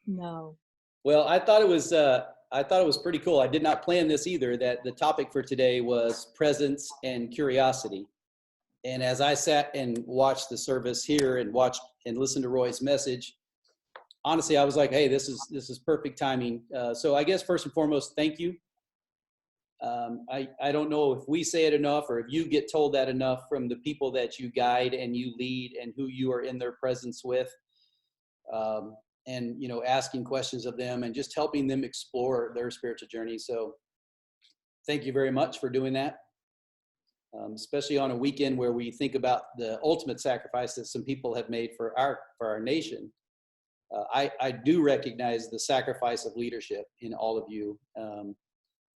No. Well, I thought it was pretty cool. I did not plan this either, that the topic for today was presence and curiosity. And as I sat and watched the service here and watched and listened to Roy's message, honestly, I was like, hey, this is perfect timing. So I guess first and foremost, thank you. I don't know if we say it enough or if you get told that enough from the people that you guide and you lead and who you are in their presence with. And, you know, asking questions of them and just helping them explore their spiritual journey. So thank you very much for doing that. Especially on a weekend where we think about the ultimate sacrifice that some people have made for our nation. I do recognize the sacrifice of leadership in all of you.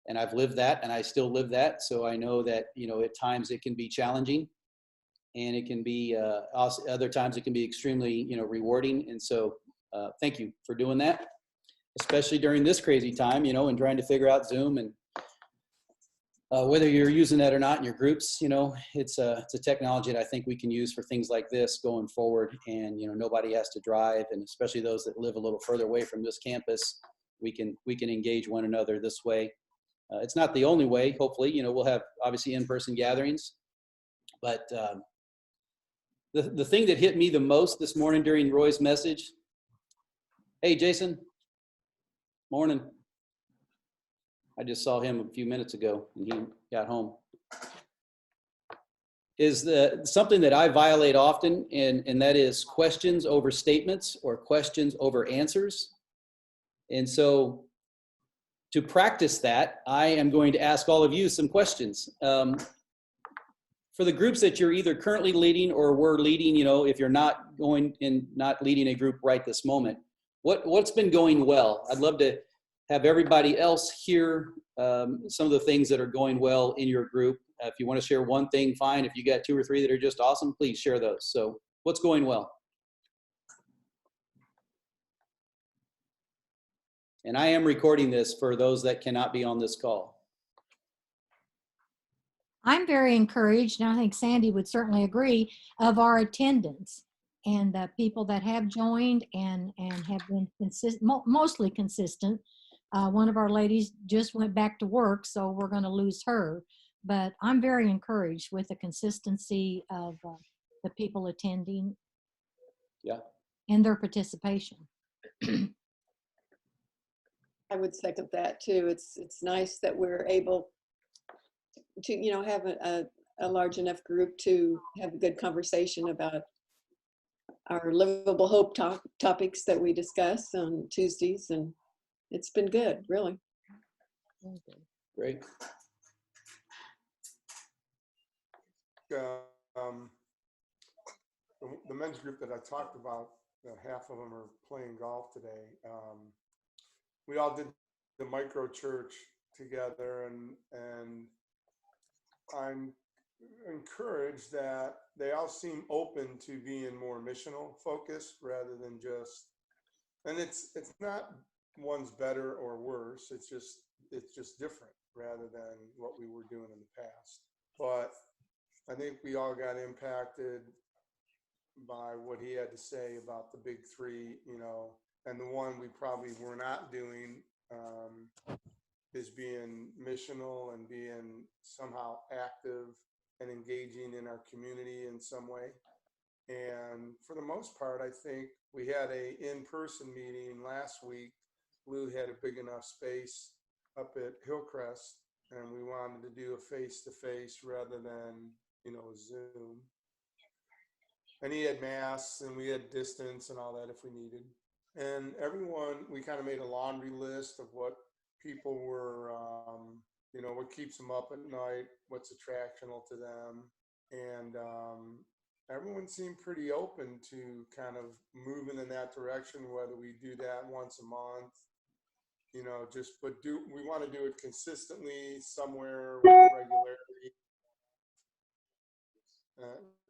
And I've lived that and I still live that. So I know that, you know, at times it can be challenging and it can be, other times it can be extremely, you know, rewarding. And so thank you for doing that, especially during this crazy time, you know, and trying to figure out Zoom and whether you're using that or not in your groups, you know, it's a technology that I think we can use for things like this going forward. And, you know, nobody has to drive, and especially those that live a little further away from this campus, we can engage one another this way. It's not the only way. Hopefully, you know, we'll have obviously in-person gatherings, but the thing that hit me the most this morning during Roy's message. Hey, Jason. Morning. I just saw him a few minutes ago and he got home. Is something that I violate often, and that is questions over statements or questions over answers. And so to practice that, I am going to ask all of you some questions. For the groups that you're either currently leading or were leading, you know, if you're not going and not leading a group right this moment, what's been going well? I'd love to have everybody else hear some of the things that are going well in your group. If you want to share one thing, fine. If you got two or three that are just awesome, please share those. So what's going well? And I am recording this for those that cannot be on this call. I'm very encouraged, and I think Sandy would certainly agree, of our attendance and the people that have joined and have been mostly consistent. One of our ladies just went back to work, so we're going to lose her. But I'm very encouraged with the consistency of the people attending. Yeah. And their participation. I would second that too. It's nice that we're able to, you know, have a large enough group to have a good conversation about our livable hope topics that we discuss on Tuesdays, and it's been good, really. Great. The men's group that I talked about, half of them are playing golf today. We all did the micro church together, and I'm encouraged that they all seem open to being more missional focused rather than just, and it's not one's better or worse, it's just different rather than what we were doing in the past. But I think we all got impacted by what he had to say about the big three, you know, and the one we probably were not doing is being missional and being somehow active and engaging in our community in some way. And for the most part, I think we had a in-person meeting last week. Lou had a big enough space up at Hillcrest, and we wanted to do a face-to-face rather than, you know, Zoom. And he had masks and we had distance and all that if we needed. And everyone, we kind of made a laundry list of what people were, you know, what keeps them up at night, what's attractional to them. And everyone seemed pretty open to kind of moving in that direction, whether we do that once a month, you know, just, but we want to do it consistently somewhere with regularity.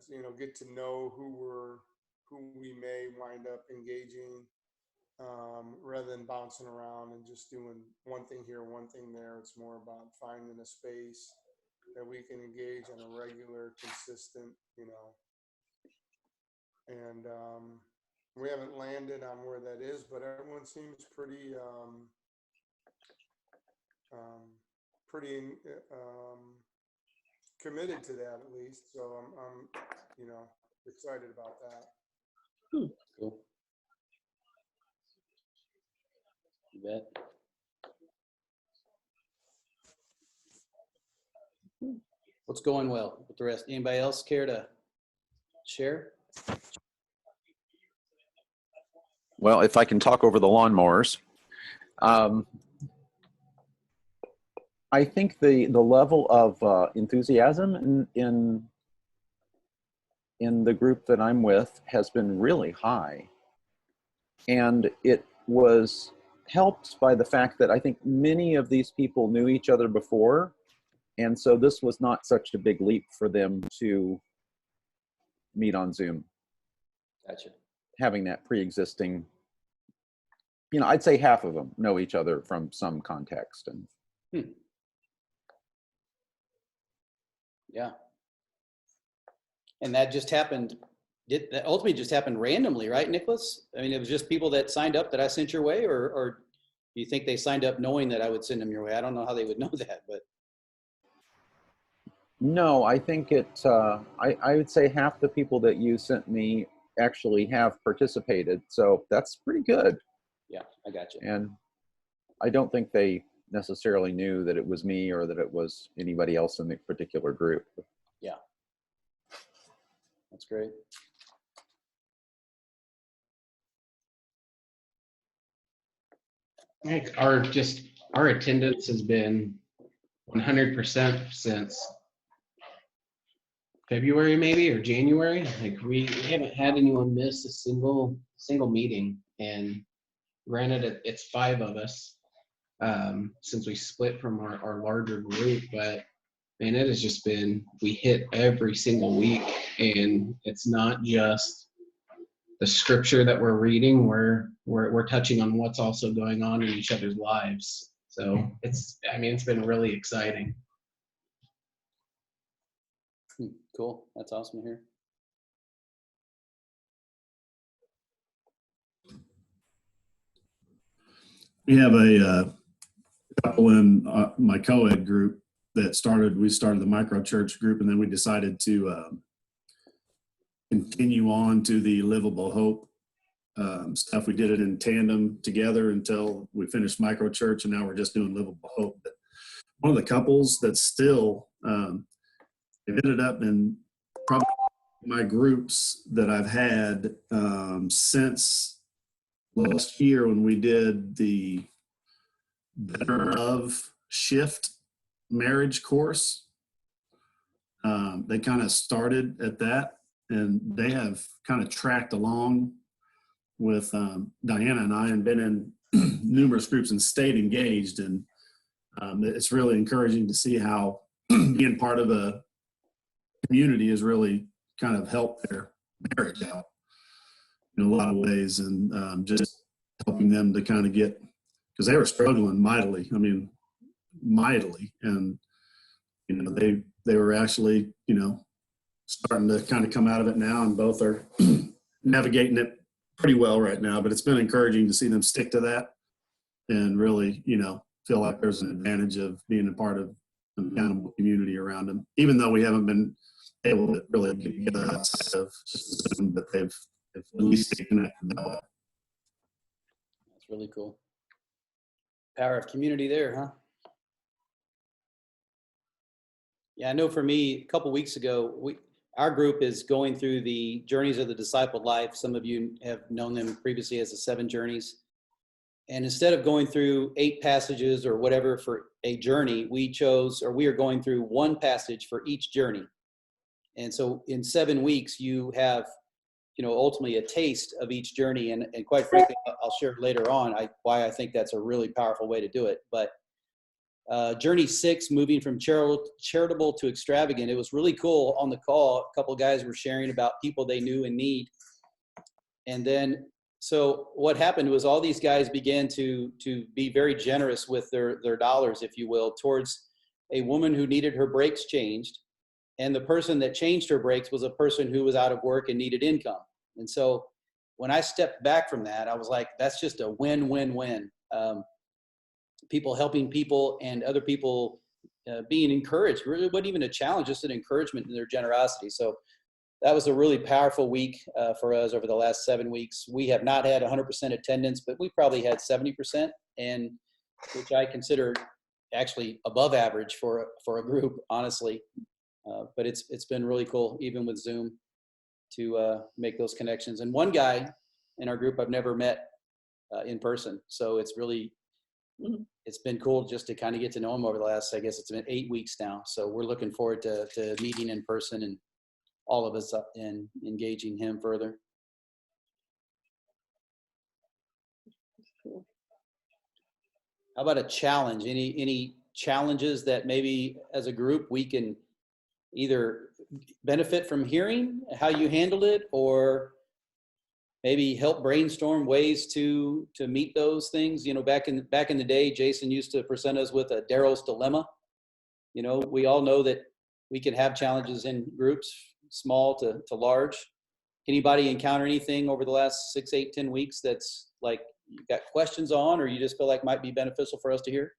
You know, get to know who we may wind up engaging, rather than bouncing around and just doing one thing here, one thing there. It's more about finding a space that we can engage on a regular, consistent, you know. And We haven't landed on where that is, but everyone seems pretty, pretty committed to that at least. So I'm excited about that. Cool. You bet. What's going well with the rest? Anybody else care to share? Well, if I can talk over the lawnmowers, I think the level of enthusiasm in the group that I'm with has been really high, and it was helped by the fact that I think many of these people knew each other before, and so this was not such a big leap for them to meet on Zoom. Gotcha. Having that pre-existing, I'd say half of them know each other from some context. And Yeah. And that just happened. That ultimately just happened randomly, right, Nicholas? I mean, it was just people that signed up that I sent your way, or do you think they signed up knowing that I would send them your way? I don't know how they would know that, but. no, I think I would say half the people that you sent me actually have participated. So that's pretty good. Yeah, I got you. And I don't think they necessarily knew that it was me or that it was anybody else in the particular group. Yeah. That's great. I think our attendance has been 100% since February maybe, or January. Like we haven't had anyone miss a single meeting. And granted, it's 5 of us since we split from our larger group, but man, it has just been, we hit every single week, and it's not just the scripture that we're reading, we're touching on what's also going on in each other's lives. So it's been really exciting. Cool. That's awesome to hear. We have a couple in my co-ed group that we started the micro church group, and then we decided to continue on to the Livable Hope stuff. We did it in tandem together until we finished micro church, and now we're just doing Livable Hope. But one of the couples that's still they've ended up in probably my groups that I've had since last year when we did the Better Love Shift marriage course. They kind of started at that, and they have kind of tracked along with Diana and I, and been in numerous groups and stayed engaged. And it's really encouraging to see how being part of a community has really kind of helped their marriage out in a lot of ways, and just helping them to kind of get, because they were struggling mightily. And they were actually starting to kind of come out of it now, and both are navigating it pretty well right now. But it's been encouraging to see them stick to that and really feel like there's an advantage of being a part of an accountable community around them, even though we haven't been able to really get together outside of just Zoom, but they've at least stayed connected that way. That's really cool. Power of community there, huh? Yeah, I know for me, a couple weeks ago, our group is going through the Journeys of the Discipled Life. Some of you have known them previously as the 7 Journeys. And instead of going through 8 passages or whatever for a journey, we are going through 1 passage for each journey. And so in 7 weeks, you have, ultimately a taste of each journey. And quite frankly, I'll share later on why I think that's a really powerful way to do it. But Journey 6, moving from charitable to extravagant, it was really cool. On the call, a couple of guys were sharing about people they knew in need. And then, so what happened was all these guys began to be very generous with their dollars, if you will, towards a woman who needed her brakes changed. And the person that changed her brakes was a person who was out of work and needed income. And so when I stepped back from that, I was like, that's just a win-win-win. People helping people and other people being encouraged. Really wasn't even a challenge, just an encouragement in their generosity. So that was a really powerful week for us over the last 7 weeks. We have not had 100% attendance, but we probably had 70%, and which I consider actually above average for a group, honestly. But it's been really cool, even with Zoom, to make those connections. And one guy in our group I've never met in person, so it's really it's been cool just to kind of get to know him over the last, I guess it's been 8 weeks now. So we're looking forward to meeting in person and all of us up and engaging him further. Cool. How about a challenge? Any challenges that maybe as a group we can either benefit from hearing how you handled it, or maybe help brainstorm ways to meet those things? You know, back in the day, Jason used to present us with a Daryl's dilemma. You know, we all know that we can have challenges in groups, small to large. Anybody encounter anything over the last 6, 8, 10 weeks that's like you got questions on, or you just feel like might be beneficial for us to hear?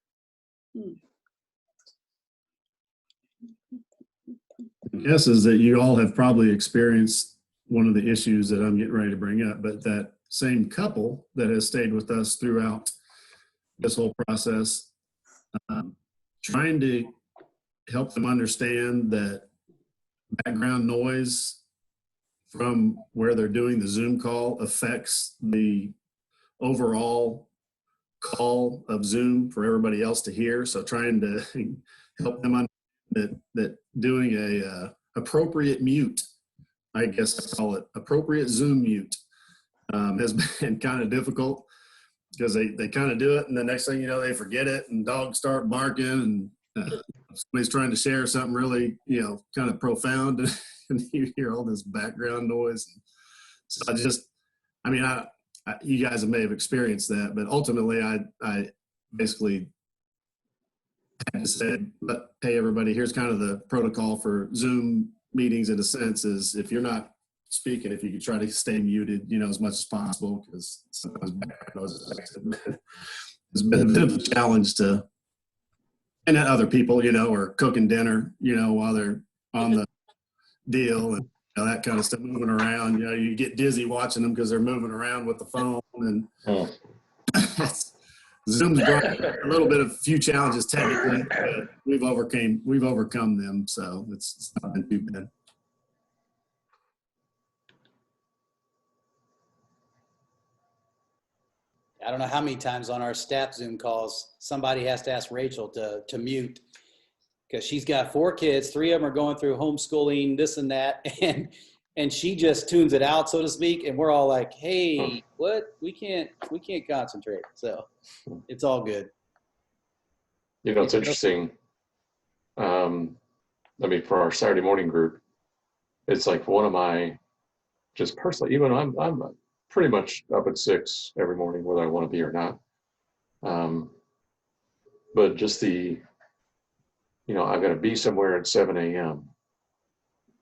My guess is that you all have probably experienced one of the issues that I'm getting ready to bring up, but that same couple that has stayed with us throughout this whole process, trying to help them understand that background noise from where they're doing the Zoom call affects the overall call of Zoom for everybody else to hear. So trying to help them understand that doing a appropriate mute, I guess I call it appropriate Zoom mute, has been kind of difficult, because they kind of do it, and the next thing you know, they forget it, and dogs start barking, and somebody's trying to share something really, kind of profound, and you hear all this background noise. So you guys may have experienced that, but ultimately I basically had to say, hey, everybody, here's kind of the protocol for Zoom meetings in a sense, is if you're not speaking, if you could try to stay muted, as much as possible, because sometimes background noise has been a bit of a challenge to, and then other people, are cooking dinner, while they're on the deal, and that kind of stuff, moving around. You get dizzy watching them because they're moving around with the phone, and Zoom's brought a little bit of a few challenges technically, but we've overcome them, so it's not been too bad. I don't know how many times on our staff Zoom calls somebody has to ask Rachel to mute, because she's got 4 kids, 3 of them are going through homeschooling, this and that, and she just tunes it out, so to speak, and we're all like, hey, what? We can't concentrate. So it's all good. It's interesting. For our Saturday morning group, it's like one of my, just personally, even I'm pretty much up at 6 every morning, whether I want to be or not. But just the, I've got to be somewhere at 7 a.m.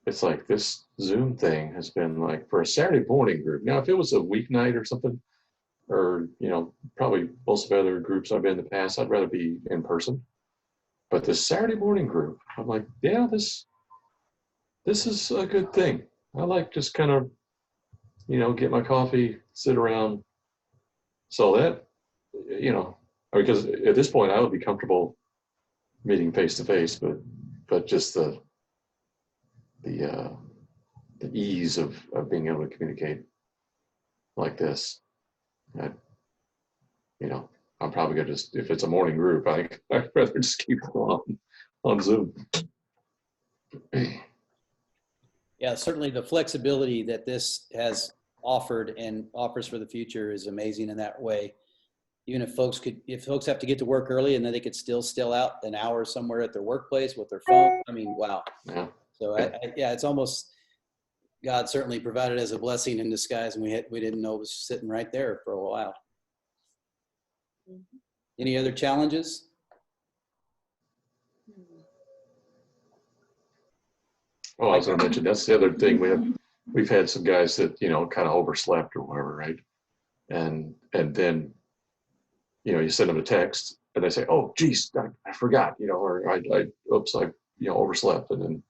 It's like this Zoom thing has been like, for a Saturday morning group. Now, if it was a weeknight or something, or, probably most of the other groups I've been in the past, I'd rather be in person. But this Saturday morning group, I'm like, yeah, this is a good thing. I like just kind of, get my coffee, sit around. So that, because at this point I would be comfortable meeting face to face, but just the ease of being able to communicate like this, I'm probably gonna just, if it's a morning group, I'd rather just keep them on Zoom. Yeah, certainly the flexibility that this has offered and offers for the future is amazing in that way. Even if folks have to get to work early, and then they could still out an hour somewhere at their workplace with their phone. I mean, wow. Yeah. So it's almost, God certainly provided as a blessing in disguise, and we didn't know it was sitting right there for a while. Any other challenges? Oh, I was going to mention, that's the other thing. We have we've had some guys that, kind of overslept or whatever, right? And then, you send them a text and they say, oh, geez, I forgot, or oops, I overslept. And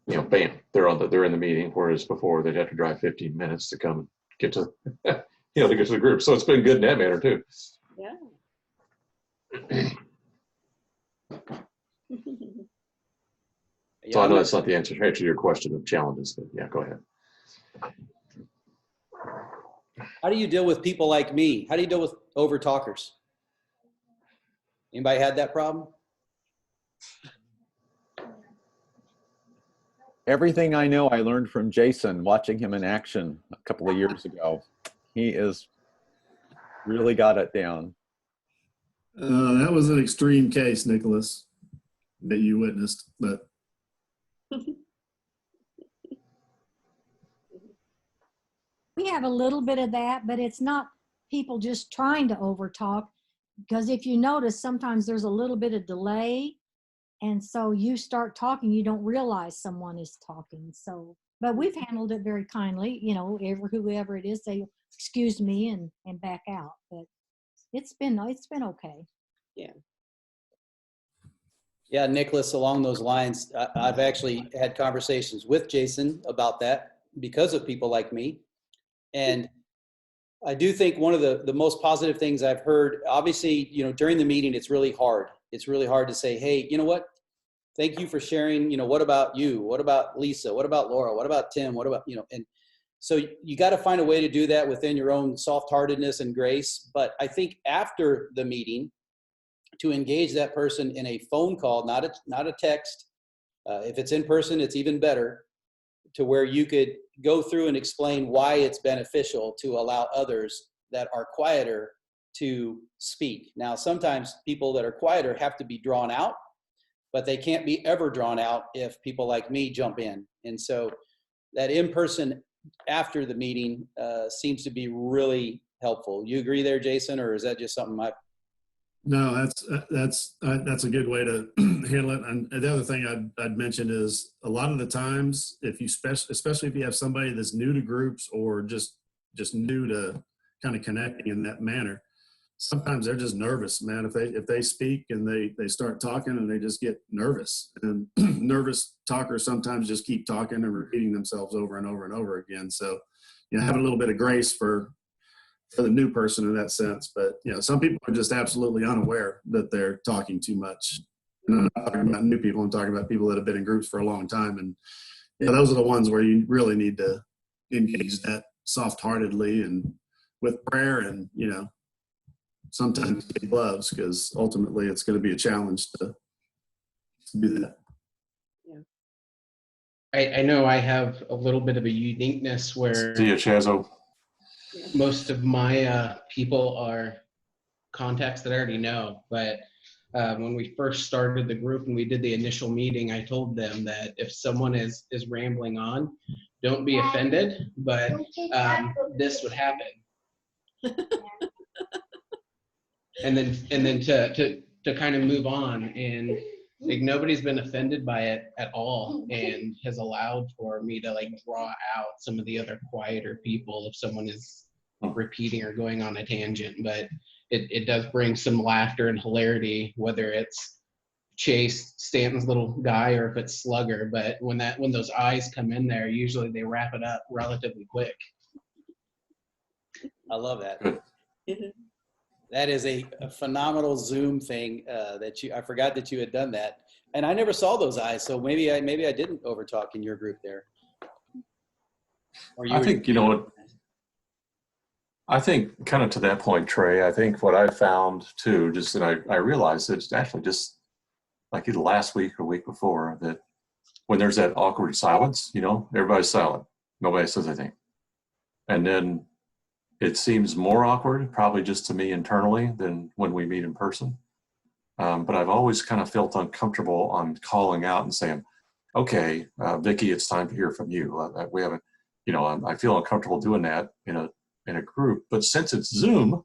then, bam, they're in the meeting. Whereas before they'd have to drive 15 minutes to come get to, to get to the group. So it's been good in that manner too. Yeah. So I know that's not the answer to your question of challenges, but yeah, go ahead. How do you deal with people like me? How do you deal with over talkers? Anybody had that problem? Everything I know, I learned from Jason, watching him in action a couple of years ago. He is really got it down. That was an extreme case, Nicholas, that you witnessed, but We have a little bit of that, but it's not people just trying to overtalk. Because if you notice, sometimes there's a little bit of delay. And so you start talking, you don't realize someone is talking. So, but we've handled it very kindly, whoever it is, they excuse me and back out. But it's been okay. Yeah. Yeah, Nicholas, along those lines, I've actually had conversations with Jason about that because of people like me. And I do think one of the most positive things I've heard, obviously, during the meeting, it's really hard. It's really hard to say, hey, you know what? Thank you for sharing. What about you? What about Lisa? What about Laura? What about Tim? What about, and so you got to find a way to do that within your own soft-heartedness and grace. But I think after the meeting, to engage that person in a phone call, not a text. If it's in person, it's even better, to where you could go through and explain why it's beneficial to allow others that are quieter to speak. Now, sometimes people that are quieter have to be drawn out, but they can't be ever drawn out if people like me jump in. And so that in-person after the meeting seems to be really helpful. You agree there, Jason, or is that just something no, that's a good way to handle it. And the other thing I'd mention is a lot of the times, if you especially if you have somebody that's new to groups or just new to kind of connecting in that manner, sometimes they're just nervous, man. If they speak and they start talking and they just get nervous, and nervous talkers sometimes just keep talking and repeating themselves over and over and over again. So, have a little bit of grace for the new person in that sense. But, some people are just absolutely unaware that they're talking too much. And I'm not talking about new people. I'm talking about people that have been in groups for a long time. And those are the ones where you really need to engage that soft-heartedly and with prayer and, sometimes get gloves, because ultimately it's going to be a challenge to do that. I know I have a little bit of a uniqueness where See you, Chazo. most of my people are contacts that I already know. But when we first started the group and we did the initial meeting, I told them that if someone is rambling on, don't be offended, but this would happen. and then to kind of move on, and like nobody's been offended by it at all, and has allowed for me to like draw out some of the other quieter people if someone is repeating or going on a tangent. But it does bring some laughter and hilarity, whether it's Chase, Stanton's little guy, or if it's Slugger. But when those eyes come in there, usually they wrap it up relatively quick. I love that. That is a phenomenal Zoom thing I forgot that you had done that. And I never saw those eyes. So maybe I didn't overtalk in your group there. I think, I think kind of to that point, Trey, I think what I found too, just that I realized that it's actually just like either last week or week before, that when there's that awkward silence, everybody's silent. Nobody says anything. And then it seems more awkward, probably just to me internally, than when we meet in person. But I've always kind of felt uncomfortable on calling out and saying, okay, Vicki, it's time to hear from you. We haven't, I feel uncomfortable doing that in a group. But since it's Zoom,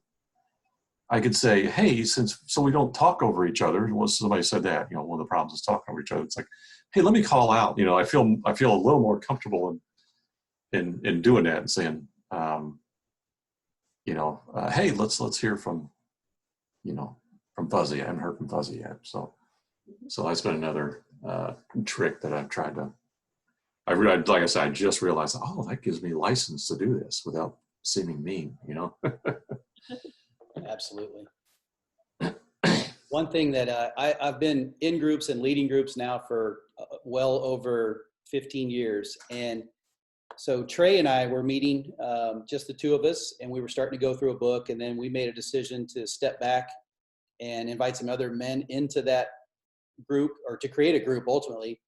I could say, hey, so we don't talk over each other. Well, somebody said that, one of the problems is talking over each other. It's like, hey, let me call out. I feel a little more comfortable in doing that and saying, hey, let's hear from, from Fuzzy. I haven't heard from Fuzzy yet. So that's been another trick that I've tried to. Like I said, I just realized, oh, that gives me license to do this without seeming mean, Absolutely. One thing that I've been in groups and leading groups now for well over 15 years. And so Trey and I were meeting, just the two of us, and we were starting to go through a book. And then we made a decision to step back and invite some other men into that group, or to create a group ultimately,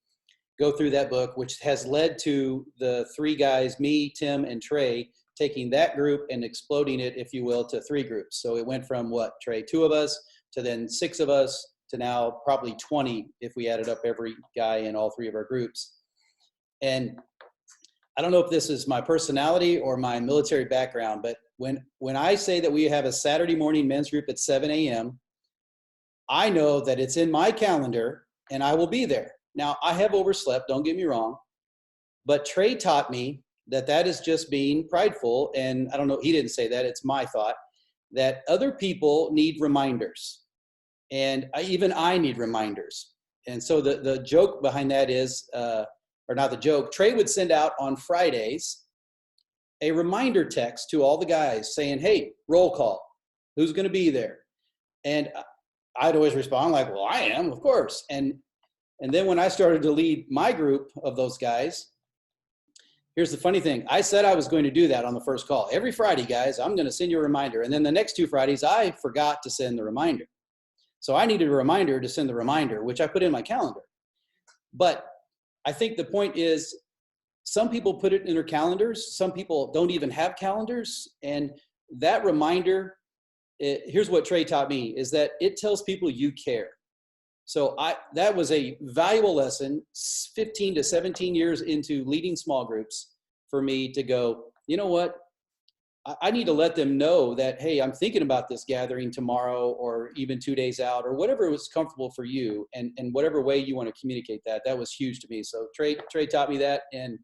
go through that book, which has led to the three guys, me, Tim, and Trey, taking that group and exploding it, if you will, to 3 groups. So it went from what, Trey, 2 of us, to then 6 of us, to now probably 20 if we added up every guy in all 3 of our groups. And I don't know if this is my personality or my military background, but when I say that we have a Saturday morning men's group at 7 a.m., I know that it's in my calendar and I will be there. Now, I have overslept, don't get me wrong, but Trey taught me that is just being prideful. And I don't know, he didn't say that, it's my thought, that other people need reminders. And even I need reminders. And so the joke behind that is, or not the joke, Trey would send out on Fridays a reminder text to all the guys saying, hey, roll call, who's going to be there? And I'd always respond like, well, I am, of course. And then when I started to lead my group of those guys, here's the funny thing. I said I was going to do that on the first call. Every Friday, guys, I'm going to send you a reminder. And then the next 2 Fridays, I forgot to send the reminder. So I needed a reminder to send the reminder, which I put in my calendar. But I think the point is, some people put it in their calendars. Some people don't even have calendars. And that reminder, here's what Trey taught me, is that it tells people you care. So that was a valuable lesson 15 to 17 years into leading small groups for me to go, you know what? I need to let them know that, hey, I'm thinking about this gathering tomorrow or even 2 days out or whatever was comfortable for you, and whatever way you want to communicate that. That was huge to me. So Trey taught me that, and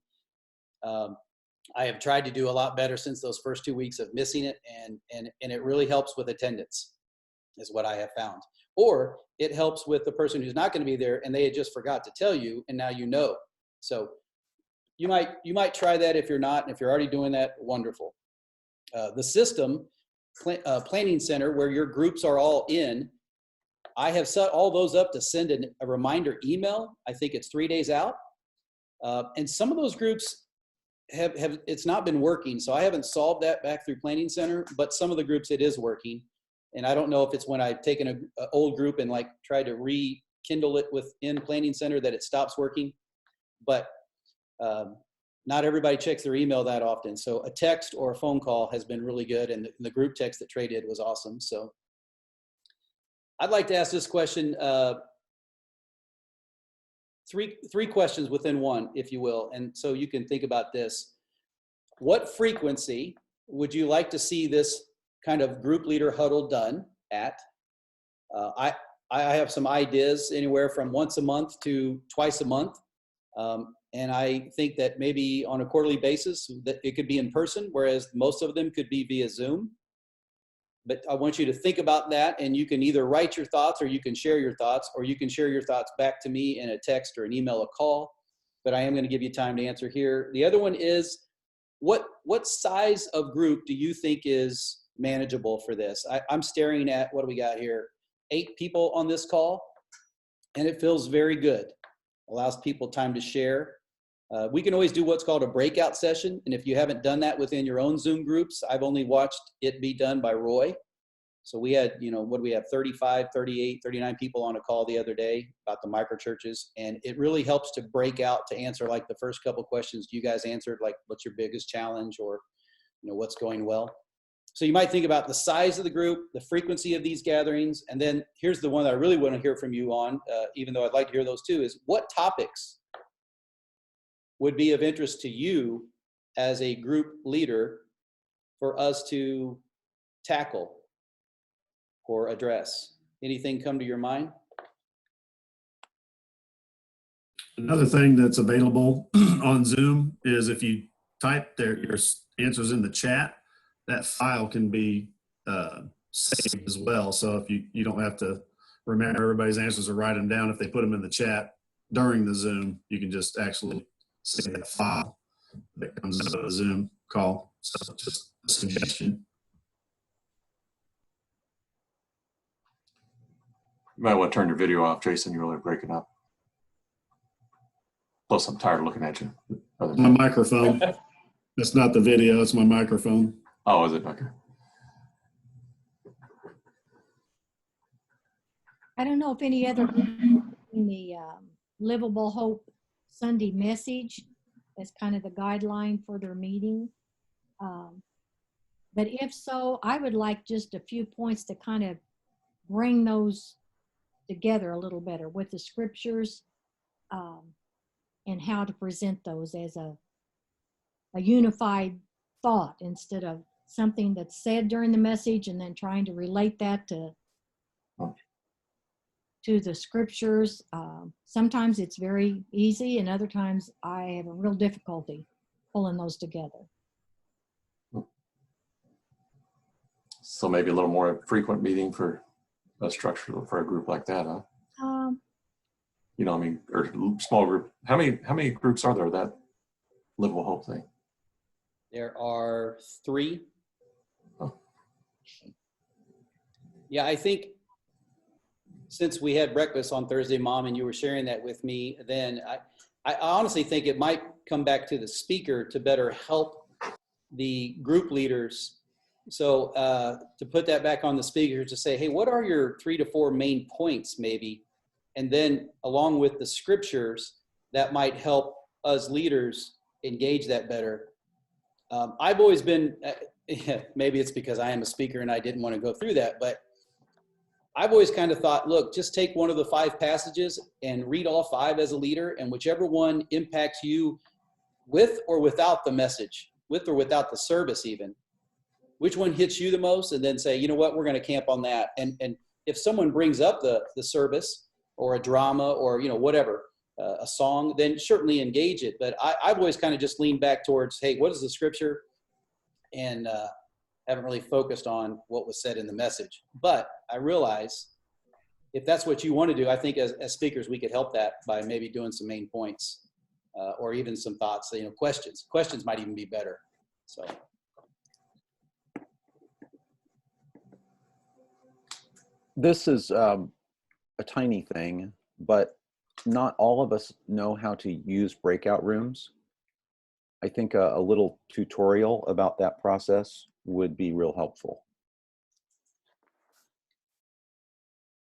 I have tried to do a lot better since those first 2 weeks of missing it, and it really helps with attendance, is what I have found. Or it helps with the person who's not going to be there and they had just forgot to tell you, and now you know. So you might try that if you're not, and if you're already doing that, wonderful. The system, planning center, where your groups are all in, I have set all those up to send a reminder email. I think it's 3 days out. And some of those groups have it's not been working. So I haven't solved that back through planning center, but some of the groups it is working. And I don't know if it's when I've taken an old group and like tried to rekindle it within planning center that it stops working. But not everybody checks their email that often. So a text or a phone call has been really good. And the group text that Trey did was awesome. So I'd like to ask this question, three questions within one, if you will. And so you can think about this. What frequency would you like to see this kind of group leader huddle done at? I have some ideas anywhere from once a month to twice a month. And I think that maybe on a quarterly basis that it could be in person, whereas most of them could be via Zoom. But I want you to think about that, and you can either write your thoughts or you can share your thoughts, or you can share your thoughts back to me in a text or an email, a call. But I am going to give you time to answer here. The other one is, what size of group do you think is manageable for this? I'm staring at, what do we got here? 8 people on this call, and it feels very good. Allows people time to share. We can always do what's called a breakout session. And if you haven't done that within your own Zoom groups, I've only watched it be done by Roy. So we had, what do we have, 35, 38, 39 people on a call the other day about the micro churches. And it really helps to break out to answer like the first couple questions you guys answered, like what's your biggest challenge, or what's going well. So you might think about the size of the group, the frequency of these gatherings. And then here's the one that I really want to hear from you on, even though I'd like to hear those too, is what topics would be of interest to you as a group leader for us to tackle or address? Anything come to your mind? Another thing that's available on Zoom is if you type your answers in the chat, that file can be saved as well. So if you don't have to remember everybody's answers or write them down, if they put them in the chat during the Zoom, you can just actually save that file that comes out of the Zoom call. So just a suggestion. You might want to turn your video off, Jason. You're really breaking up. Plus, I'm tired of looking at you. My microphone. That's not the video, it's my microphone. Oh, is it? Okay. I don't know if any other in the Livable Hope Sunday message as kind of the guideline for their meeting. But if so, I would like just a few points to kind of bring those together a little better with the scriptures and how to present those as a unified thought instead of something that's said during the message and then trying to relate that to the scriptures. Sometimes it's very easy and other times I have a real difficulty pulling those together. So maybe a little more frequent meeting for a structure for a group like that, huh? You know, I mean, or small group. How many groups are there that Livable Hope thing? There are 3. Oh. Yeah, I think since we had breakfast on Thursday, Mom, and you were sharing that with me, then I honestly think it might come back to the speaker to better help the group leaders. So to put that back on the speaker to say, hey, what are your 3 to 4 main points maybe? And then along with the scriptures, that might help us leaders engage that better. I've always been, maybe it's because I am a speaker and I didn't want to go through that, but I've always kind of thought, look, just take one of the 5 passages and read all 5 as a leader, and whichever one impacts you with or without the message, with or without the service even, which one hits you the most, and then say, you know what, we're going to camp on that. And if someone brings up the service or a drama or, you know, whatever, a song, then certainly engage it. But I've always kind of just leaned back towards, hey, what is the scripture? And haven't really focused on what was said in the message. But I realize if that's what you want to do, I think as speakers, we could help that by maybe doing some main points or even some thoughts, you know, questions. Questions might even be better. So. This is a tiny thing, but not all of us know how to use breakout rooms. I think a little tutorial about that process would be real helpful.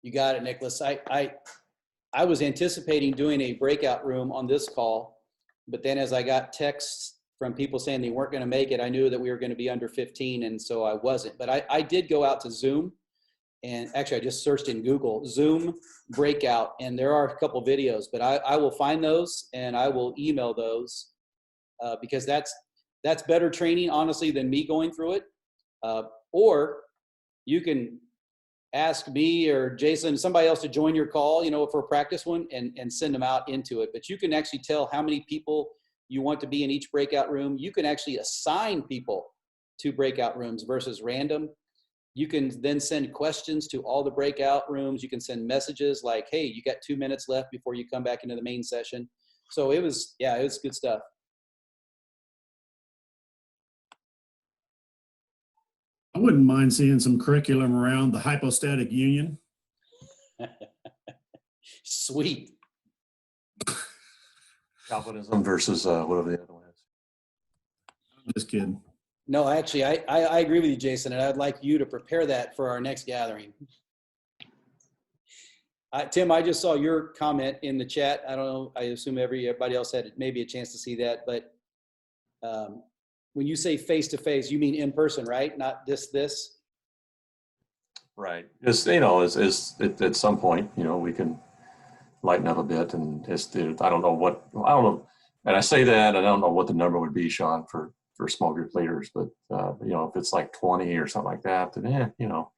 You got it, Nicholas. I was anticipating doing a breakout room on this call, but then as I got texts from people saying they weren't going to make it, I knew that we were going to be under 15, and so I wasn't. But I did go out to Zoom. And actually, I just searched in Google, Zoom breakout, and there are a couple videos, but I will find those and I will email those because that's better training, honestly, than me going through it. Or you can ask me or Jason, somebody else to join your call, you know, for a practice one and send them out into it. But you can actually tell how many people you want to be in each breakout room. You can actually assign people to breakout rooms versus random. You can then send questions to all the breakout rooms. You can send messages like, hey, you got 2 minutes left before you come back into the main session. So it was good stuff. I wouldn't mind seeing some curriculum around the hypostatic union. Sweet. Calvinism versus whatever the other one is. I'm just kidding. No, actually, I agree with you, Jason, and I'd like you to prepare that for our next gathering. Tim, I just saw your comment in the chat. I don't know. I assume everybody else had maybe a chance to see that. But when you say face-to-face, you mean in person, right? Not this? Right. Just, you know, at some point, you know, we can lighten up a bit and I don't know. And I say that, I don't know what the number would be, Sean, for small group leaders, but you know, if it's like 20 or something like that, then you know,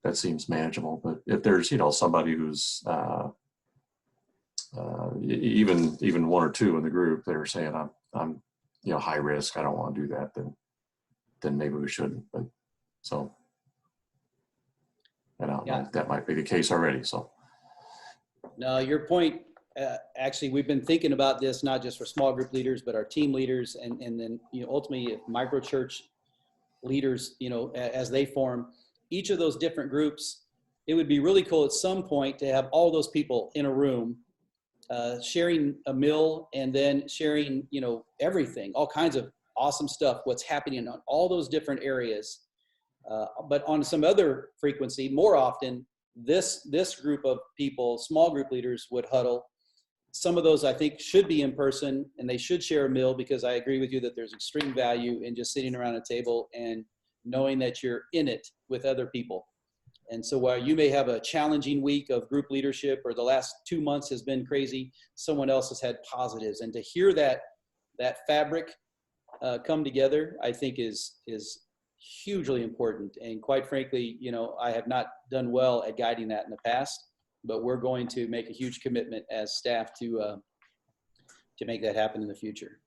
that seems manageable. But if there's, you know, somebody who's even 1 or 2 in the group that are saying I'm high risk, I don't want to do that, then maybe we shouldn't. But so, I don't know if that might be the case already. So, no, your point, actually, we've been thinking about this, not just for small group leaders, but our team leaders. And then, ultimately if micro church leaders, as they form each of those different groups, it would be really cool at some point to have all those people in a room, sharing a meal and then sharing, everything, all kinds of awesome stuff, what's happening on all those different areas. But on some other frequency, more often, this group of people, small group leaders, would huddle. Some of those I think should be in person, and they should share a meal, because I agree with you that there's extreme value in just sitting around a table and knowing that you're in it with other people. And so while you may have a challenging week of group leadership, or the last 2 months has been crazy, someone else has had positives. And to hear that fabric come together, I think is hugely important. And quite frankly, I have not done well at guiding that in the past, but we're going to make a huge commitment as staff to make that happen in the future.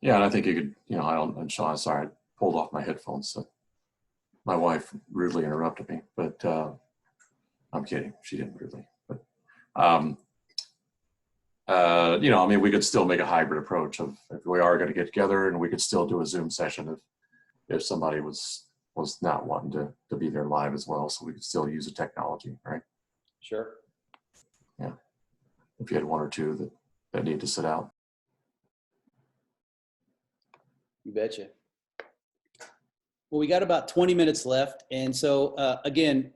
yeah, and I think you could, I'm sorry, I pulled off my headphones. So my wife rudely interrupted me, but I'm kidding. She didn't rudely. But, we could still make a hybrid approach of, if we are going to get together, and we could still do a Zoom session if somebody was not wanting to be there live as well. So we could still use the technology, right? Sure. Yeah. If you had one or two that need to sit out. You betcha. Well, we got about 20 minutes left. And so again,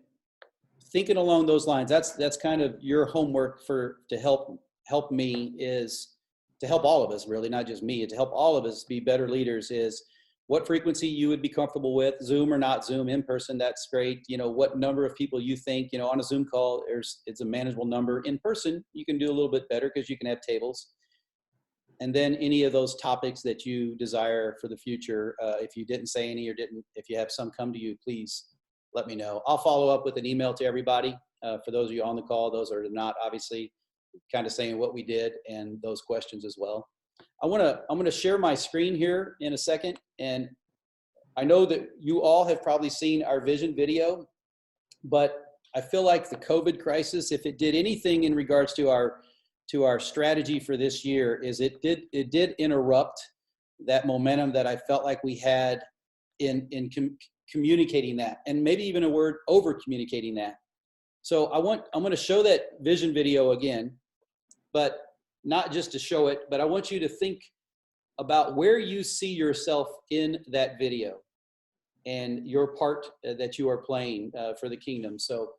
thinking along those lines, that's kind of your homework to help me, is to help all of us, really, not just me, to help all of us be better leaders, is what frequency you would be comfortable with, Zoom or not Zoom, in person, that's great. What number of people you think, on a Zoom call, it's a manageable number. In person, you can do a little bit better because you can have tables. And then any of those topics that you desire for the future, if you didn't say any, if you have some come to you, please let me know. I'll follow up with an email to everybody. For those of you on the call, those are not, obviously, kind of saying what we did and those questions as well. I'm gonna share my screen here in a second. And I know that you all have probably seen our vision video, but I feel like the COVID crisis, if it did anything in regards to our strategy for this year, is it did interrupt that momentum that I felt like we had in communicating that, and maybe even a word, over communicating that. So I'm going to show that vision video again, but not just to show it, but I want you to think about where you see yourself in that video and your part that you are playing for the kingdom. So,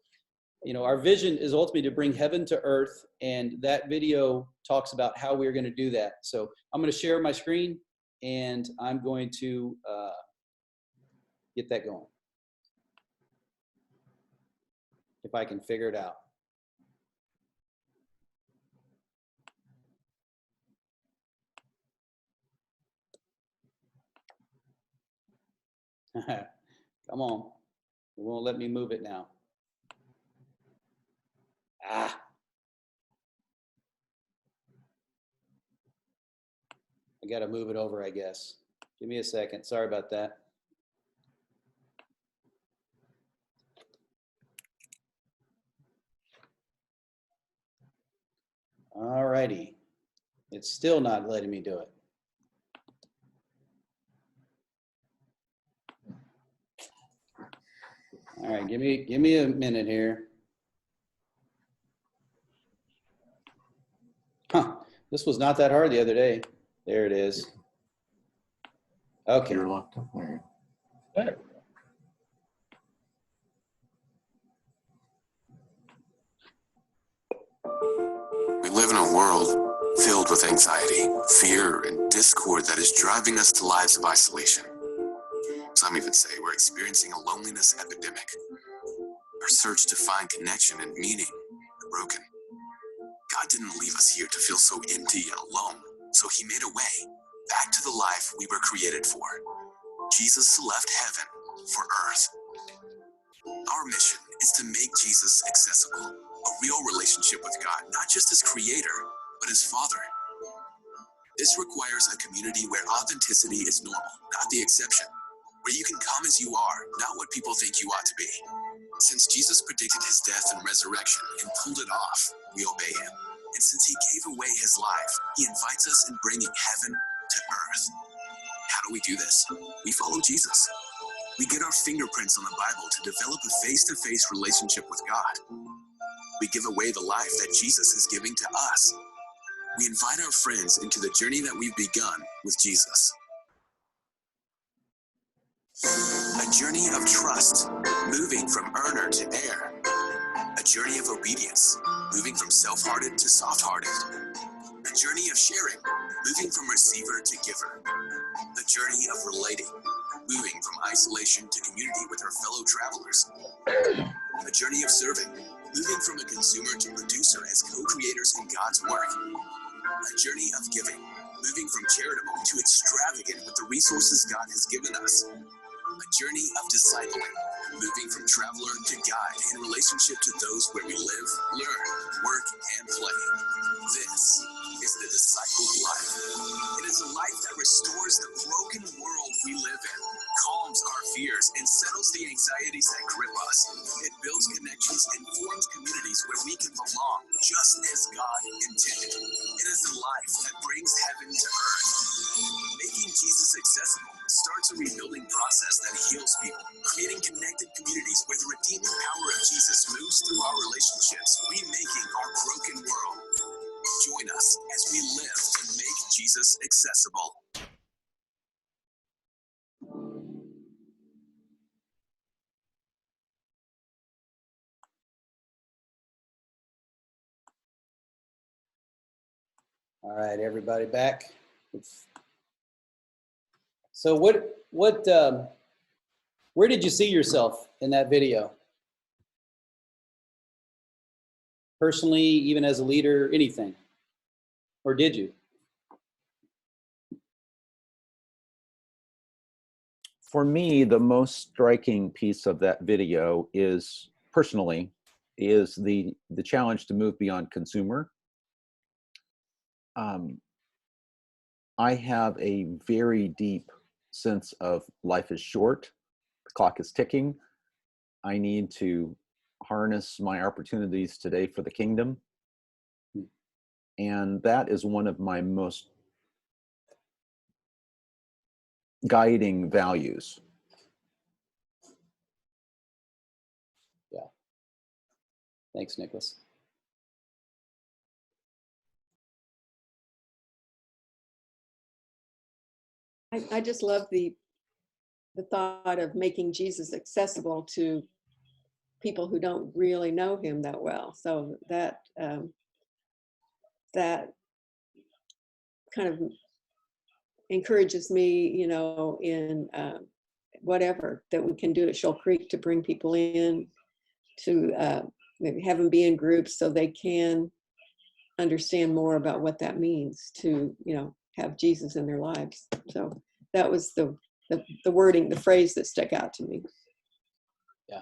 our vision is ultimately to bring heaven to earth, and that video talks about how we're going to do that. So I'm going to share my screen, and I'm going to get that going, if I can figure it out. Come on. It won't let me move it now. I got to move it over, I guess. Give me a second. Sorry about that. All righty. It's still not letting me do it. All right, give me a minute here. Huh, this was not that hard the other day. There it is. Okay. You're locked up there. We live in a world filled with anxiety, fear, and discord that is driving us to lives of isolation. Some even say we're experiencing a loneliness epidemic. Our search to find connection and meaning are broken. God didn't leave us here to feel so empty and alone, so he made a way back to the life we were created for. Jesus left heaven for earth. Our mission is to make Jesus accessible, a real relationship with God, not just as creator, but as Father. This requires a community where authenticity is normal, not the exception, where you can come as you are, not what people think you ought to be. Since Jesus predicted his death and resurrection and pulled it off, we obey him. And since he gave away his life, he invites us in bringing heaven to earth. How do we do this? We follow Jesus. We get our fingerprints on the Bible to develop a face-to-face relationship with God. We give away the life that Jesus is giving to us. We invite our friends into the journey that we've begun with Jesus. A journey of trust, moving from earner to heir. A journey of obedience, moving from self-hearted to soft-hearted. A journey of sharing, moving from receiver to giver. The journey of relating, moving from isolation to community with our fellow travelers. A journey of serving, moving from a consumer to producer as co-creators in God's work. A journey of giving, moving from charitable to extravagant with the resources God has given us. A journey of discipling, moving from traveler to guide in relationship to those where we live, learn, work, and play. This is the discipled life. It is a life that restores the broken world we live in, calms our fears, and settles the anxieties that grip us. It builds connections and forms communities where we can belong, just as God intended. It is a life that brings heaven to earth. Making Jesus accessible starts a rebuilding process that heals people, creating connected communities where the redeeming power of Jesus moves through our relationships, remaking our broken world. Join us as we live to make Jesus accessible. All right, everybody back. So where did you see yourself in that video? Personally, even as a leader, anything? Or did you? For me, the most striking piece of that video is, personally, is the challenge to move beyond consumer. I have a very deep sense of life is short, the clock is ticking. I need to harness my opportunities today for the kingdom. And that is one of my most guiding values. Yeah. Thanks, Nicholas. I just love the thought of making Jesus accessible to people who don't really know him that well. So that that kind of encourages me, you know, in whatever that we can do at Shoal Creek to bring people in, to maybe have them be in groups so they can understand more about what that means to, you know, have Jesus in their lives. So that was the wording, the phrase that stuck out to me. Yeah.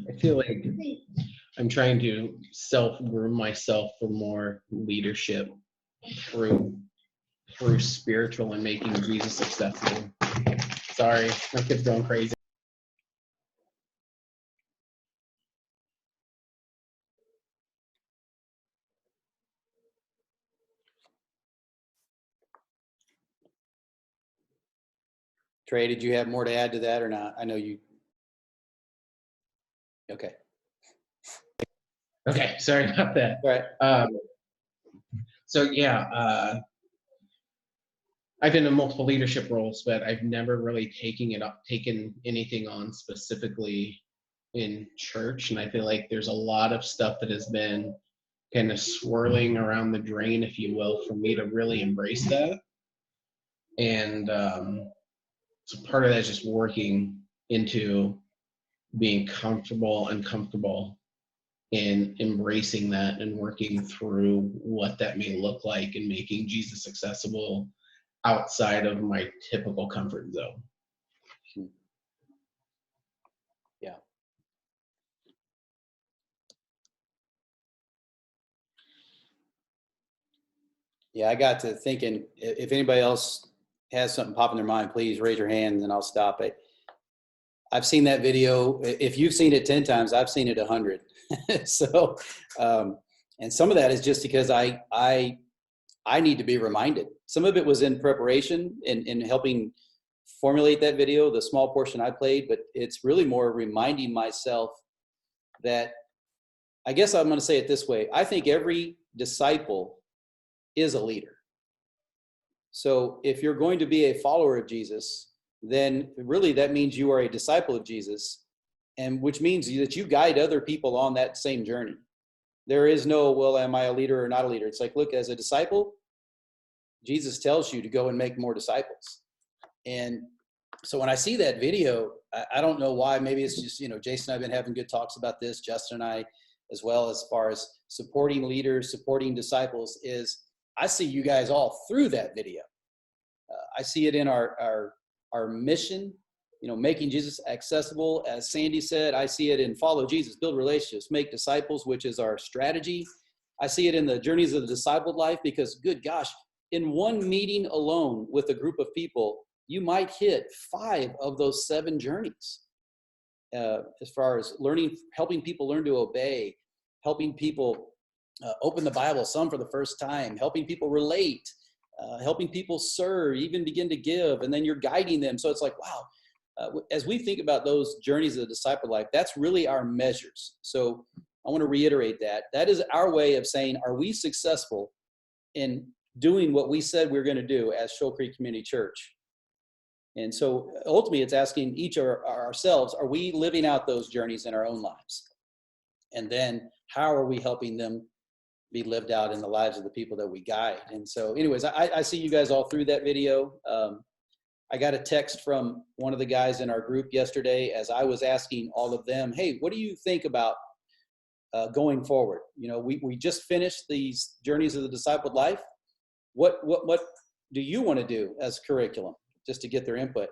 I feel like I'm trying to self-groom myself for more leadership through spiritual and making Jesus accessible. Sorry, my kid's going crazy. Trey, did you have more to add to that or not? I know you. Okay. Okay, sorry about that. All right. So yeah, I've been in multiple leadership roles, but I've never really taken anything on specifically in church. And I feel like there's a lot of stuff that has been kind of swirling around the drain, if you will, for me to really embrace that. And so part of that is just working into being comfortable in embracing that and working through what that may look like and making Jesus accessible outside of my typical comfort zone. Yeah. Yeah, I got to thinking, if anybody else has something pop in their mind, please raise your hand and then I'll stop it. I've seen that video. If you've seen it 10 times, I've seen it 100. So, and some of that is just because I need to be reminded. Some of it was in preparation in helping formulate that video, the small portion I played, but it's really more reminding myself that, I guess I'm going to say it this way. I think every disciple is a leader. So if you're going to be a follower of Jesus, then really that means you are a disciple of Jesus, and which means that you guide other people on that same journey. There is no, well, am I a leader or not a leader? It's like, look, as a disciple, Jesus tells you to go and make more disciples. And so when I see that video, I don't know why. Maybe it's just, Jason and I have been having good talks about this, Justin and I, as well, as far as supporting leaders, supporting disciples, is I see you guys all through that video. I see it in our mission, making Jesus accessible. As Sandy said, I see it in follow Jesus, build relationships, make disciples, which is our strategy. I see it in the journeys of the discipled life, because good gosh, in one meeting alone with a group of people, you might hit 5 of those 7 journeys. As far as learning, helping people learn to obey, helping people open the Bible, some for the first time, helping people relate, helping people serve, even begin to give, and then you're guiding them. So it's like, wow, as we think about those journeys of the disciple life, that's really our measures. So I want to reiterate that. That is our way of saying, are we successful in doing what we said we we're going to do as Shoal Creek Community Church? And so ultimately it's asking each of ourselves, are we living out those journeys in our own lives? And then how are we helping them be lived out in the lives of the people that we guide? And so anyways, I see you guys all through that video. I got a text from one of the guys in our group yesterday as I was asking all of them, hey, what do you think about going forward? We just finished these journeys of the discipled life. What do you want to do as curriculum? Just to get their input.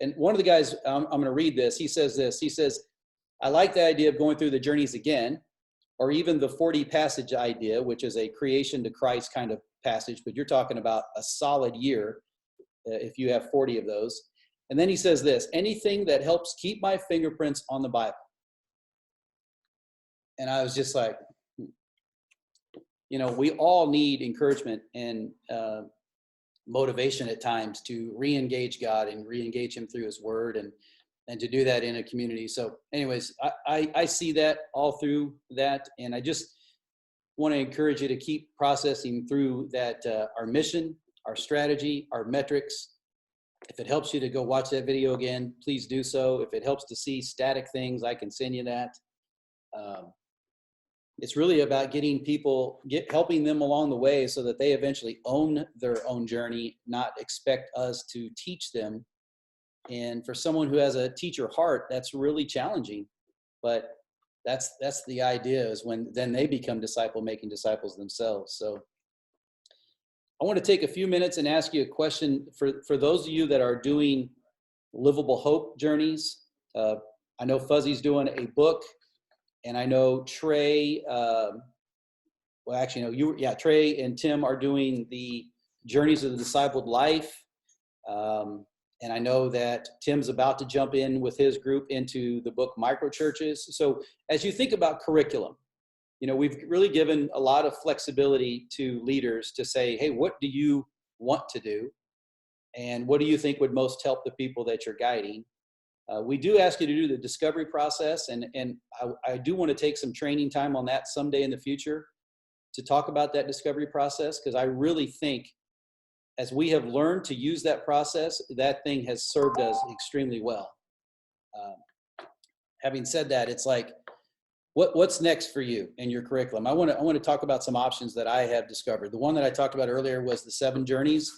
And one of the guys, I'm going to read this. He says, I like the idea of going through the journeys again, or even the 40 passage idea, which is a creation to Christ kind of passage, but you're talking about a solid year if you have 40 of those. And then he says this, anything that helps keep my fingerprints on the Bible. And I was just like, we all need encouragement and motivation at times to re-engage God and re-engage him through his word, and to do that in a community. So anyways, I see that all through that. And I just want to encourage you to keep processing through that, our mission, our strategy, our metrics. If it helps you to go watch that video again, please do so. If it helps to see static things, I can send you that. It's really about getting people, helping them along the way so that they eventually own their own journey, not expect us to teach them. And for someone who has a teacher heart, that's really challenging. But that's the idea, is when then they become making disciples themselves. So I want to take a few minutes and ask you a question for those of you that are doing livable hope journeys. I know Fuzzy's doing a book. And I know Trey, Trey and Tim are doing the Journeys of the Discipled Life. And I know that Tim's about to jump in with his group into the book Microchurches. So as you think about curriculum, we've really given a lot of flexibility to leaders to say, hey, what do you want to do? And what do you think would most help the people that you're guiding? We do ask you to do the discovery process, and I do want to take some training time on that someday in the future to talk about that discovery process, because I really think as we have learned to use that process, that thing has served us extremely well. Having said that, it's like, what's next for you in your curriculum? I want to talk about some options that I have discovered. The one that I talked about earlier was the 7 journeys.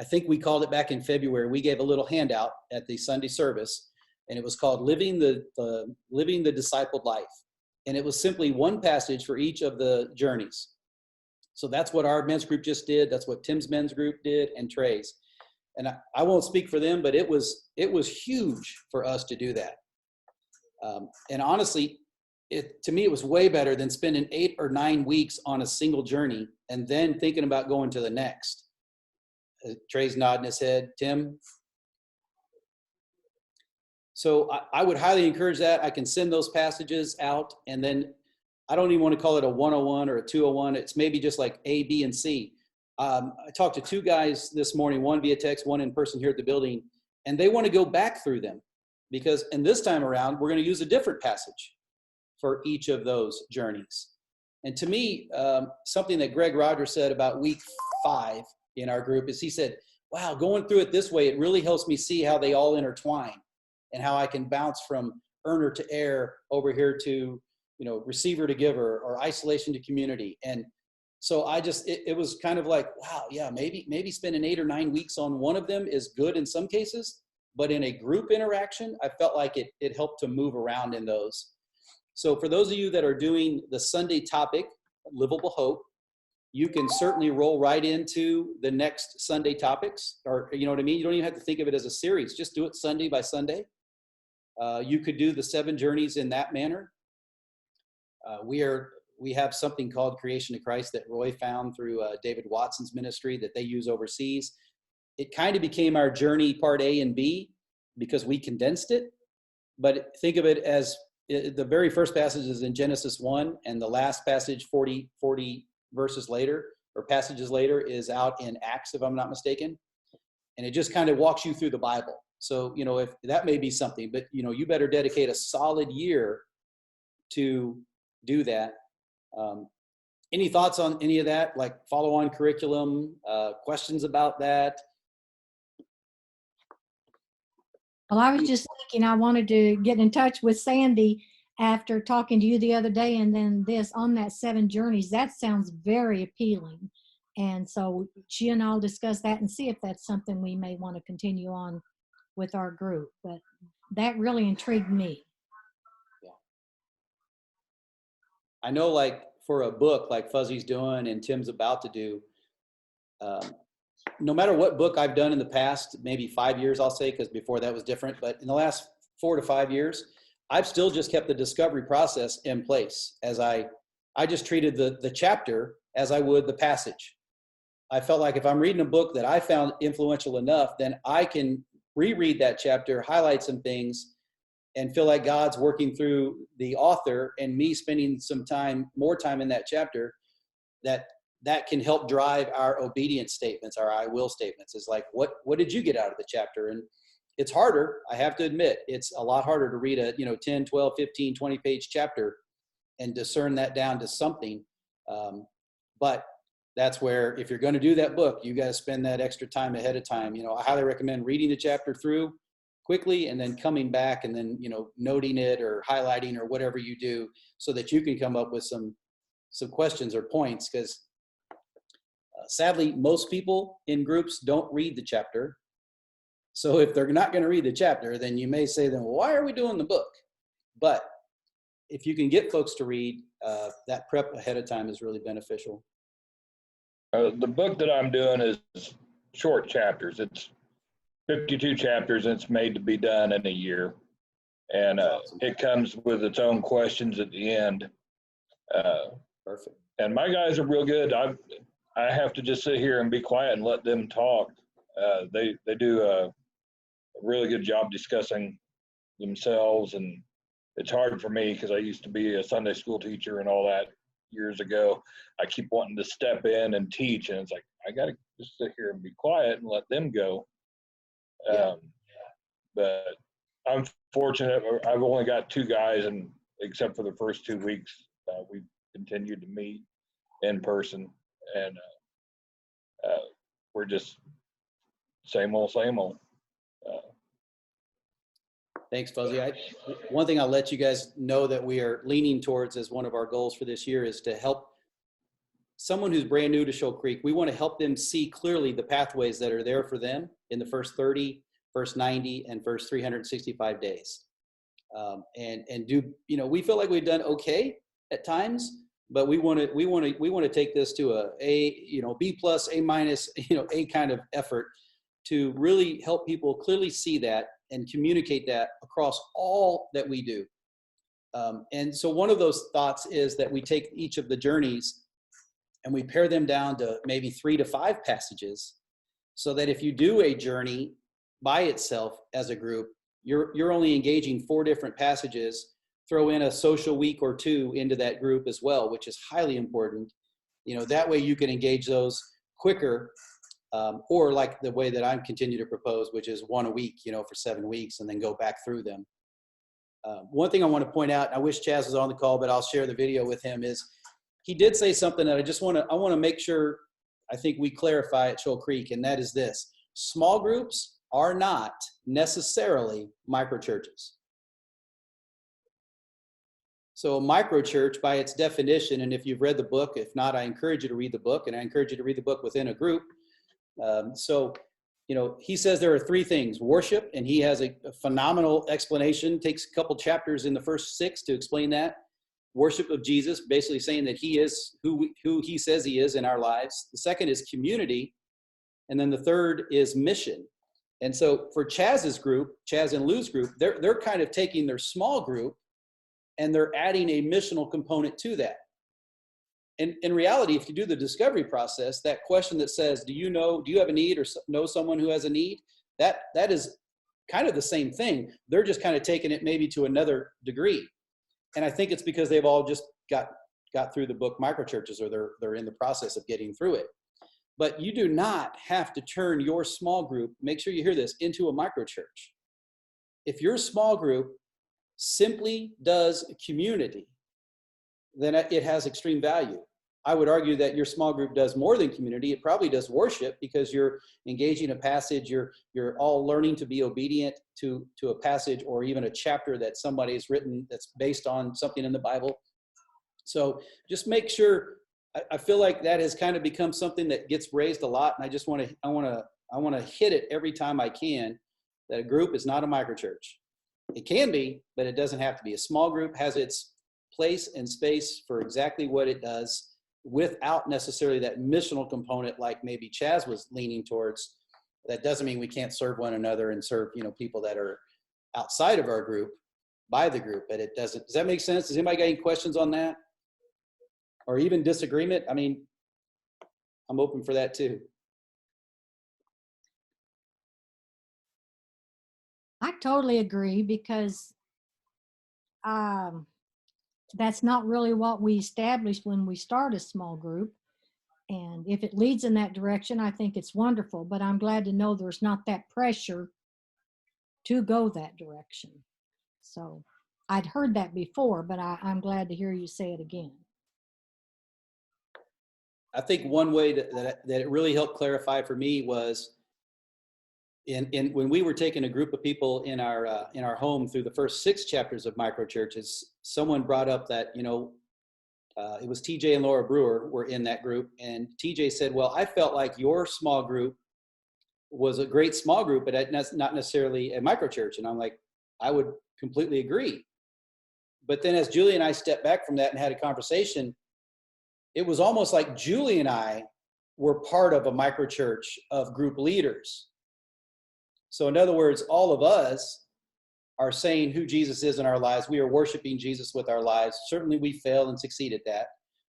I think we called it back in February. We gave a little handout at the Sunday service, and it was called Living the Discipled Life. And it was simply one passage for each of the journeys. So that's what our men's group just did. That's what Tim's men's group did, and Trey's. And I won't speak for them, but it was huge for us to do that. And honestly, to me, it was way better than spending 8 or 9 weeks on a single journey and then thinking about going to the next. Trey's nodding his head. Tim? So I would highly encourage that. I can send those passages out, and then I don't even want to call it a 101 or a 201. It's maybe just like A, B, and C. I talked to 2 guys this morning, one via text, one in person here at the building, and they want to go back through them because, and this time around, we're going to use a different passage for each of those journeys. And to me, something that Greg Rogers said about week 5 in our group is he said, wow, going through it this way, it really helps me see how they all intertwine and how I can bounce from earner to heir over here to, receiver to giver, or isolation to community. And so it was kind of like, wow, yeah, maybe spending 8 or 9 weeks on one of them is good in some cases, but in a group interaction, I felt like it helped to move around in those. So for those of you that are doing the Sunday topic, Livable Hope, you can certainly roll right into the next Sunday topics, or you know what I mean? You don't even have to think of it as a series. Just do it Sunday by Sunday. You could do the 7 journeys in that manner. We have something called Creation to Christ that Roy found through David Watson's ministry that they use overseas. It kind of became our journey part A and B because we condensed it. But think of it as the very first passage is in Genesis 1, and the last passage 40 verses later, or passages later, is out in Acts, if I'm not mistaken. And it just kind of walks you through the Bible. So, if that may be something, but, you better dedicate a solid year to do that. Any thoughts on any of that, like follow-on curriculum, questions about that? Well, I was just thinking I wanted to get in touch with Sandy after talking to you the other day, and then this on that 7 journeys. That sounds very appealing. And so she and I'll discuss that and see if that's something we may want to continue on with our group. But that really intrigued me. Yeah. I know, like for a book like Fuzzy's doing and Tim's about to do, no matter what book I've done in the past, maybe 5 years, I'll say, because before that was different, but in the last 4 to 5 years, I've still just kept the discovery process in place as I just treated the chapter as I would the passage. I felt like if I'm reading a book that I found influential enough, then I can reread that chapter, highlight some things, and feel like God's working through the author and me spending more time in that chapter, that can help drive our obedience statements, our I will statements. Is like, what did you get out of the chapter? And it's harder, I have to admit, it's a lot harder to read a 10, 12, 15, 20 page chapter and discern that down to something. But that's where, if you're going to do that book, you got to spend that extra time ahead of time. I highly recommend reading the chapter through quickly and then coming back and then, noting it or highlighting or whatever you do so that you can come up with some questions or points. Because sadly, most people in groups don't read the chapter. So if they're not going to read the chapter, then you may say, then why are we doing the book? But if you can get folks to read, that prep ahead of time is really beneficial. The book that I'm doing is short chapters. It's 52 chapters, and it's made to be done in a year. And it comes with its own questions at the end. Perfect. And my guys are real good. I have to just sit here and be quiet and let them talk. They do a really good job discussing themselves, and it's hard for me because I used to be a Sunday school teacher and all that years ago. I keep wanting to step in and teach, and it's like I got to just sit here and be quiet and let them go. But I'm fortunate. I've only got 2 guys, and except for the first 2 weeks, we've continued to meet in person, and we're just same old. Thanks, Fuzzy. One thing I'll let you guys know that we are leaning towards as one of our goals for this year is to help someone who's brand new to Shoal Creek. We want to help them see clearly the pathways that are there for them in the first 30, first 90, and first 365 days. And do, we feel like we've done okay at times, but we want to take this to B plus, A minus, A kind of effort to really help people clearly see that and communicate that across all that we do. And so one of those thoughts is that we take each of the journeys and we pare them down to maybe 3 to 5 passages, so that if you do a journey by itself as a group, you're only engaging 4 different passages. Throw in a social week or 2 into that group as well, which is highly important. That way you can engage those quicker, or like the way that I'm continue to propose, which is 1 a week, for 7 weeks, and then go back through them. One thing I want to point out, and I wish Chaz was on the call, but I'll share the video with him, is he did say something that I want to make sure I think we clarify at Shoal Creek, and that is this: small groups are not necessarily microchurches. So a microchurch, by its definition, and if you've read the book, if not, I encourage you to read the book, and I encourage you to read the book within a group. He says there are 3 things: worship, and he has a phenomenal explanation, takes a couple chapters in the first 6 to explain that. Worship of Jesus, basically saying that he is who he says he is in our lives. The second is community. And then the third is mission. And so for Chaz's group, Chaz and Lou's group, they're kind of taking their small group and they're adding a missional component to that. And in reality, if you do the discovery process, that question that says, do you have a need or know someone who has a need? That is kind of the same thing. They're just kind of taking it maybe to another degree. And I think it's because they've all just got through the book Microchurches, or they're in the process of getting through it. But you do not have to turn your small group, make sure you hear this, into a microchurch. If your small group simply does community, then it has extreme value. I would argue that your small group does more than community. It probably does worship, because you're engaging a passage, you're all learning to be obedient to a passage or even a chapter that somebody has written that's based on something in the Bible. So just make sure. I feel like that has kind of become something that gets raised a lot, and I want to hit it every time I can, that a group is not a microchurch. It can be, but it doesn't have to be. A small group has its place and space for exactly what it does, without necessarily that missional component like maybe Chaz was leaning towards. That doesn't mean we can't serve one another and serve people that are outside of our group by the group, but it doesn't. Does that make sense? Does anybody got any questions on that? Or even disagreement? I mean, I'm open for that too. I totally agree, because that's not really what we established when we start a small group. And if it leads in that direction, I think it's wonderful. But I'm glad to know there's not that pressure to go that direction. So I'd heard that before, but I'm glad to hear you say it again. I think one way that it really helped clarify for me was in when we were taking a group of people in our home through the first 6 chapters of microchurches. Someone brought up that it was TJ and Laura Brewer were in that group, and TJ said, "Well, I felt like your small group was a great small group, but not necessarily a microchurch." And I'm like, I would completely agree. But then as Julie and I stepped back from that and had a conversation, it was almost like Julie and I were part of a microchurch of group leaders. So in other words, all of us are saying who Jesus is in our lives. We are worshiping Jesus with our lives. Certainly we fail and succeed at that.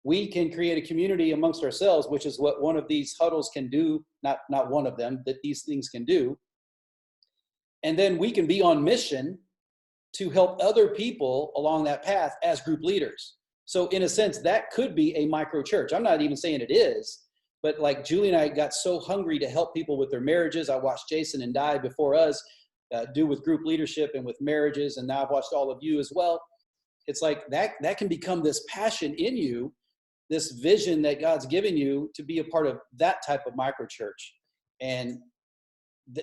We can create a community amongst ourselves, which is what one of these huddles can do. Not one of them, that these things can do. And then we can be on mission to help other people along that path as group leaders. So in a sense, that could be a micro church. I'm not even saying it is, but like Julie and I got so hungry to help people with their marriages. I watched Jason and Di before us do with group leadership and with marriages, and now I've watched all of you as well. It's like that can become this passion in you, this vision that God's given you to be a part of that type of micro church. And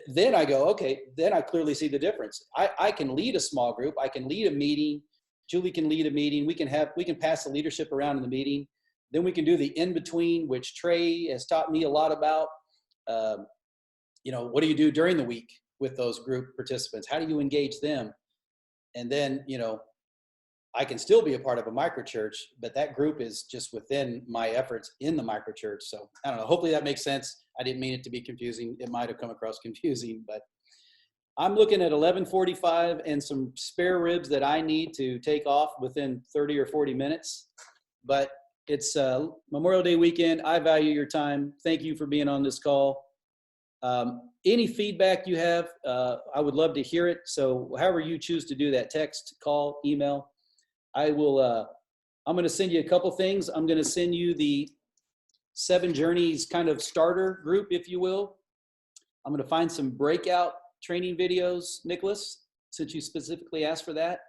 then I go, okay, then I clearly see the difference. I can lead a small group. I can lead a meeting. Julie can lead a meeting. We can pass the leadership around in the meeting. Then we can do the in-between, which Trey has taught me a lot about. What do you do during the week with those group participants? How do you engage them? And then, I can still be a part of a microchurch, but that group is just within my efforts in the microchurch. So I don't know. Hopefully that makes sense. I didn't mean it to be confusing. It might have come across confusing, but I'm looking at 11:45 and some spare ribs that I need to take off within 30 or 40 minutes. But it's Memorial Day weekend. I value your time. Thank you for being on this call. Any feedback you have, I would love to hear it. So however you choose to do that, text, call, email, I will, I'm going to send you a couple things. I'm going to send you the 7 Journeys kind of starter group, if you will. I'm going to find some breakout training videos, Nicholas, since you specifically asked for that.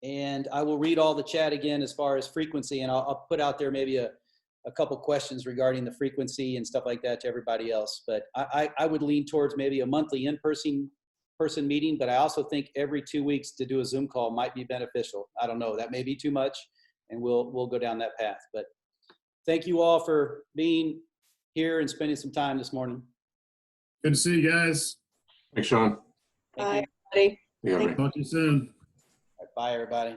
And I will read all the chat again as far as frequency, and I'll put out there maybe a couple questions regarding the frequency and stuff like that to everybody else. But I would lean towards maybe a monthly in-person meeting, but I also think every 2 weeks to do a Zoom call might be beneficial. I don't know, that may be too much, and we'll go down that path. But thank you all for being here and spending some time this morning. Good to see you guys. Thanks, Sean. Thank Bye, everybody. Yeah, Thank man. Talk to you soon. you. Bye, everybody.